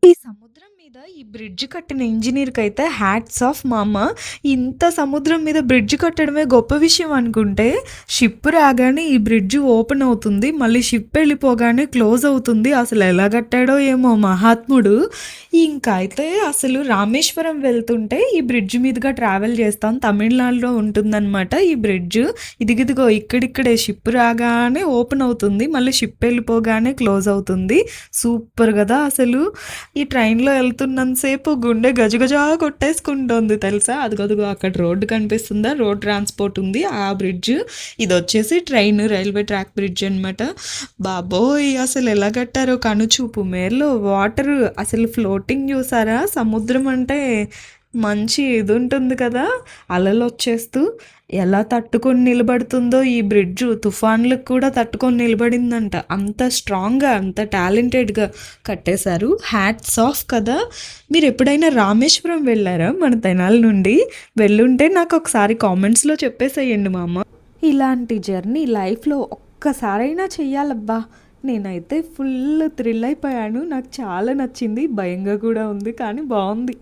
ఈ సముద్రం మీద ఈ బ్రిడ్జ్ కట్టిన ఇంజినీర్‌కైతే హ్యాట్స్ ఆఫ్ మామ. ఇంత సముద్రం మీద బ్రిడ్జ్ కట్టడమే గొప్ప విషయం అనుకుంటే, షిప్ రాగానే ఈ బ్రిడ్జ్ ఓపెన్ అవుతుంది. మళ్ళీ షిప్ వెళ్ళిపోగానే క్లోజ్ అవుతుంది. అసలు ఎలా కట్టాడో ఏమో మహాత్ముడు. ఇంకా అయితే అసలు రామేశ్వరం వెళ్తుంటే ఈ బ్రిడ్జ్ మీదుగా ట్రావెల్ చేస్తాం. తమిళనాడులో ఉంటుందన్నమాట ఈ బ్రిడ్జ్. ఇదిగిదిగో ఇక్కడిక్కడే షిప్ రాగానే ఓపెన్ అవుతుంది. మళ్ళీ షిప్ వెళ్ళిపోగానే క్లోజ్ అవుతుంది. సూపర్ కదా అసలు. ఈ ట్రైన్‌లో ఎళ్తున్నంతసేపు గుండె గజగజా కొట్టేసుకుంటోంది తెలుసా? అదిగదిగో అక్కడ రోడ్డు కనిపిస్తుందా? రోడ్ ట్రాన్స్‌పోర్ట్ ఉంది. ఆ బ్రిడ్జ్. ఇదొచ్చేసి రైల్వే ట్రాక్ బ్రిడ్జ్ అనమాట. బాబోయ్! అసలు ఎలా కట్టారో కనుచూపు మేరలో వాటరు అసలు ఫ్లోటింగ్ చూసారా? సముద్రం అంటే మంచి ఇది ఉంటుంది కదా! అలలొచ్చేస్తూ ఎలా తట్టుకొని నిలబడుతుందో ఈ బ్రిడ్జు. తుఫాన్లకు కూడా తట్టుకొని నిలబడిందంట. అంత స్ట్రాంగ్‌గా, అంత టాలెంటెడ్‌గా కట్టేశారు. హ్యాట్స్ ఆఫ్ కదా! మీరెప్పుడైనా రామేశ్వరం వెళ్లారా మన తెనాలి నుండి? వెళ్ళుంటే నాకొకసారి కామెంట్స్‌లో చెప్పేసేయండి మామ. ఇలాంటి జర్నీ లైఫ్‌లో ఒక్కసారైనా చెయ్యాలబ్బా! నేనైతే ఫుల్ థ్రిల్ అయిపోయాను. నాకు చాలా నచ్చింది. భయంగా కూడా ఉంది కానీ బావుంది.